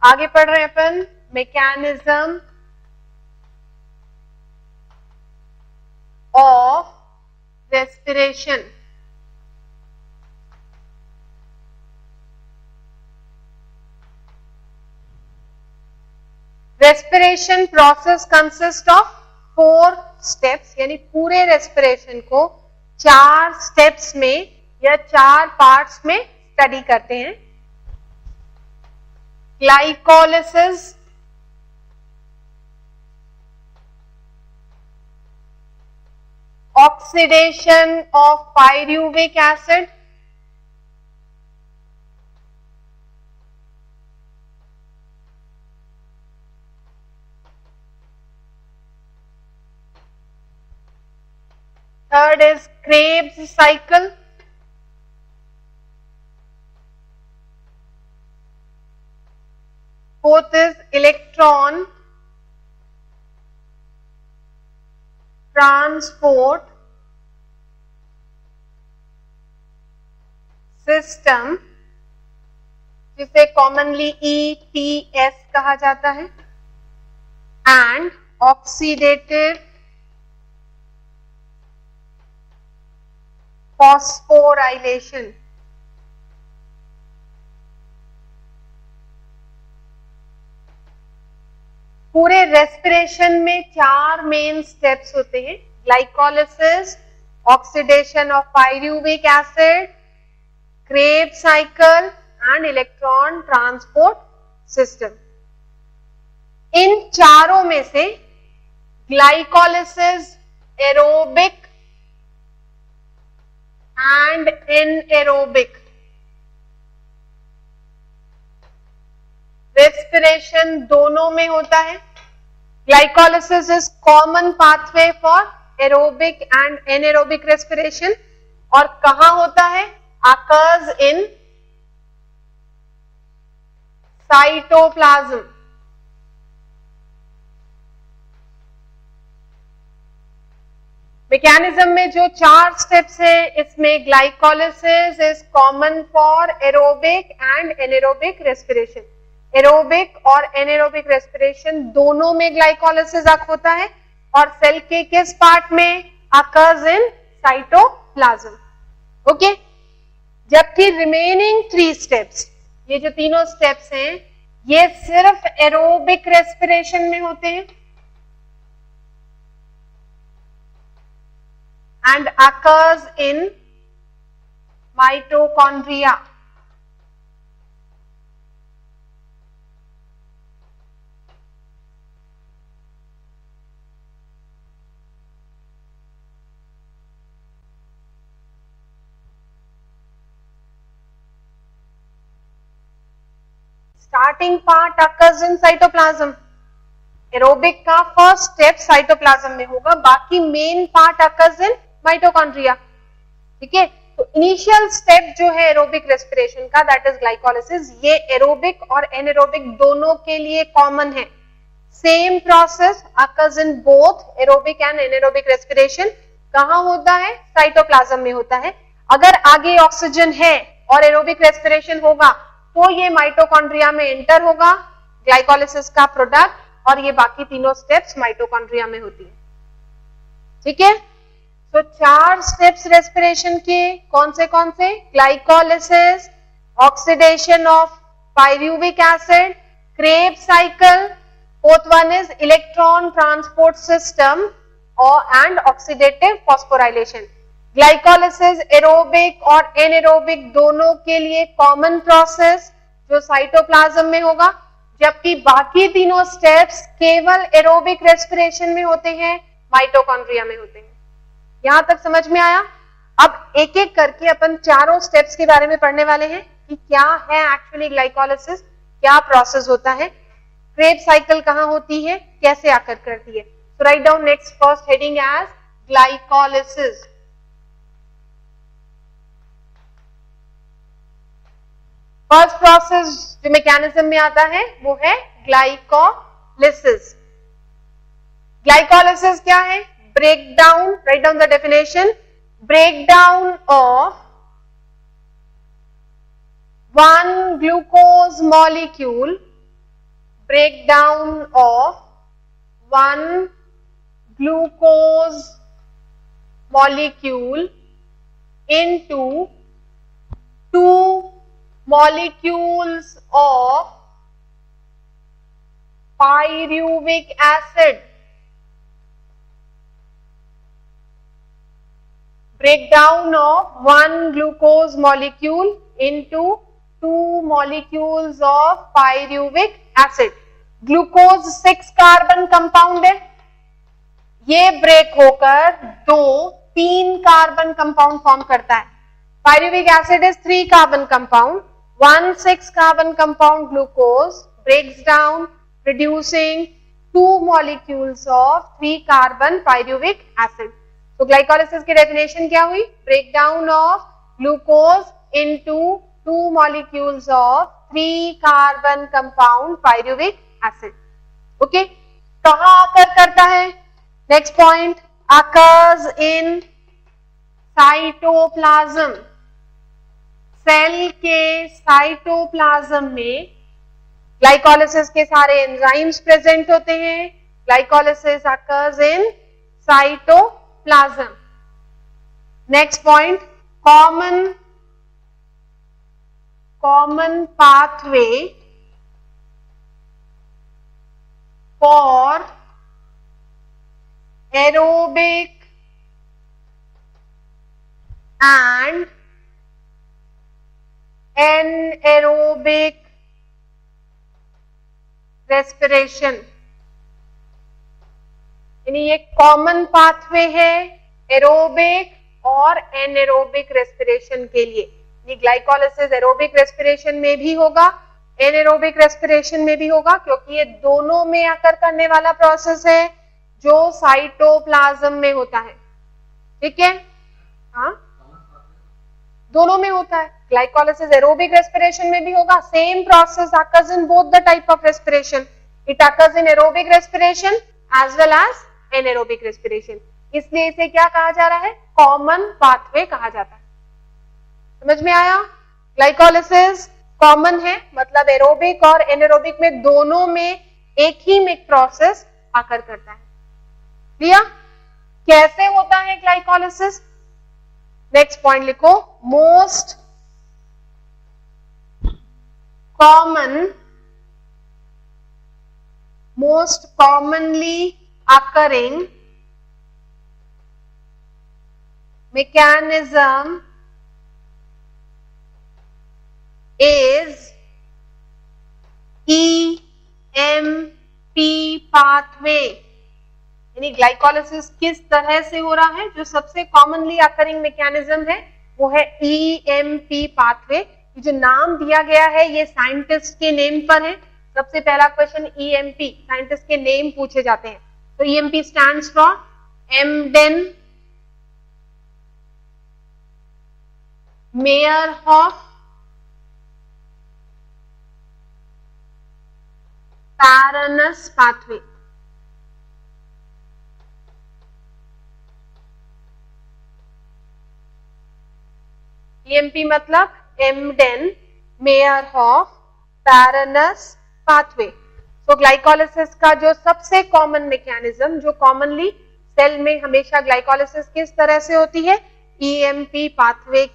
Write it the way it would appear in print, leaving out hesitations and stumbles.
आगे पढ़ रहे हैं अपन mechanism of respiration. Respiration process consist of 4 steps, यानी पूरे रेस्पिरेशन को 4 स्टेप्स में या 4 पार्ट्स में स्टडी करते हैं। Glycolysis, oxidation of pyruvic acid, third is Krebs cycle, fourth is electron transport system, जिसे कॉमनली ETS कहा जाता है, एंड ऑक्सीडेटिव फॉस्फोराइलेशन। पूरे रेस्पिरेशन में 4 मेन स्टेप्स होते हैं, glycolysis, oxidation of pyruvic acid, Krebs cycle and electron transport system. इन चारों में से glycolysis aerobic and anaerobic respiration दोनों में होता है। Glycolysis is common pathway for aerobic and anaerobic respiration, और कहां होता है? occurs in cytoplasm. मैकेनिज्म में जो 4 स्टेप्स है, इसमें glycolysis is common for aerobic and anaerobic respiration. Aerobic और एनएरोबिक रेस्पिरेशन दोनों में ग्लाइकोलिसिस होता है, और सेल के किस पार्ट में? occurs in cytoplasm. ओके, जबकि रिमेनिंग 3 स्टेप्स, ये जो तीनों स्टेप्स हैं, ये सिर्फ एरोबिक रेस्पिरेशन में होते हैं and occurs in mitochondria. Starting part occurs in cytoplasm. Aerobic का फर्स्ट स्टेप साइटोप्लाज्म में होगा, बाकी main part occurs in mitochondria. ठीक है, तो इनिशियल स्टेप जो है एरोबिक रेस्पिरेशन का, दैट इज ग्लाइकोलिसिस, ये एरोबिक और एनएरोबिक दोनों के लिए कॉमन है। Same process occurs in both aerobic and anaerobic respiration. कहां होता है? साइटोप्लाज्म में होता है। अगर आगे ऑक्सीजन है और एरोबिक रेस्पिरेशन होगा तो ये माइटोकॉन्ड्रिया में एंटर होगा, ग्लाइकोलिसिस का प्रोडक्ट, और ये बाकी तीनों स्टेप्स माइटोकॉन्ड्रिया में होती है। ठीक है, तो 4 स्टेप्स रेस्पिरेशन के कौन से? Glycolysis, oxidation of pyruvic acid, Krebs cycle, fourth one is electron transport system and oxidative phosphorylation. Glycolysis aerobic और एनएरोबिक दोनों के लिए कॉमन प्रोसेस जो साइटोप्लाज्म में होगा, जबकि बाकी तीनों स्टेप्स केवल एरोबिक रेस्पिरेशन में होते हैं, माइटोकॉन्ड्रिया में होते हैं। यहां तक समझ में आया? अब एक एक करके अपन चारों स्टेप्स के बारे में पढ़ने वाले हैं कि क्या है एक्चुअली ग्लाइकोलिसिस, क्या प्रोसेस होता है, क्रेब्स साइकिल कहां होती है, कैसे आकर करती है। So write down next first heading as glycolysis. First process जो मैकेनिज्म में आता है वो है ग्लाइकोलिसिस। ग्लाइकोलिसिस क्या है? Breakdown, write down the definition, breakdown of 1 glucose molecule breakdown of one glucose molecule into two molecules of pyruvic acid. Breakdown of one glucose molecule into two molecules of pyruvic acid. Glucose 6 carbon compound है, ये break होकर 3 carbon compound form करता है. Pyruvic acid is 3 carbon compound. 1 6 carbon compound glucose breaks down producing 2 molecules of 3 carbon pyruvic acid. तो glycolysis की definition क्या हुई? Breakdown of glucose into 2 molecules of 3 carbon compound pyruvic acid. Okay, कहां आकर करता है? Next point, occurs in cytoplasm. Cell के cytoplasm में ग्लाइकोलाइसिस के सारे एंजाइम्स प्रेजेंट होते हैं. Glycolysis occurs in cytoplasm. Next point, common pathway for aerobic and anaerobic respiration. यानी ये कॉमन पाथवे है एरोबिक और एनएरोबिक रेस्पिरेशन के लिए. ये ग्लाइकोलाइसिस एरोबिक रेस्पिरेशन में भी होगा, एनएरोबिक रेस्पिरेशन में भी होगा, क्योंकि ये दोनों में आकर करने वाला प्रोसेस है जो साइटोप्लाज्म में होता है. ठीक है, हाँ, दोनों में होता है. ग्लाइकोलाइसिस एरोबिक रेस्पिरेशन में भी होगा. Same process occurs in both the type of respiration. It occurs in aerobic respiration as well as anaerobic respiration. इसलिए इसे क्या कहा जा रहा है? कॉमन पाथवे कहा जाता है. समझ में आया? ग्लाइकोलाइसिस कॉमन है, मतलब एरोबिक और एनारोबिक में दोनों में एक ही में प्रोसेस आकर करता है. क्लियर? कैसे होता है ग्लाइकोलाइसिस? नेक्स्ट पॉइंट लिखो, most commonly occurring mechanism is EMP pathway. यानी ग्लाइकोलाइसिस किस तरह से हो रहा है? जो सबसे कॉमनली अकरिंग मैकेनिज्म है वो है EMP पाथवे. ये जो नाम दिया गया है ये साइंटिस्ट के नेम पर है. सबसे पहला क्वेश्चन EMP, साइंटिस्ट के नेम पूछे जाते हैं. तो EMP stands for Embden Meyerhof Parnas pathway. EMP मतलब एमडेन मेयरहॉफ पैरनस पाथवे. तो ग्लाइकोलाइसिस का जो सबसे कॉमन मैकेनिज्म, जो कॉमनली सेल में हमेशा ग्लाइकोलाइसिस किस तरह से होती है? EMP pathway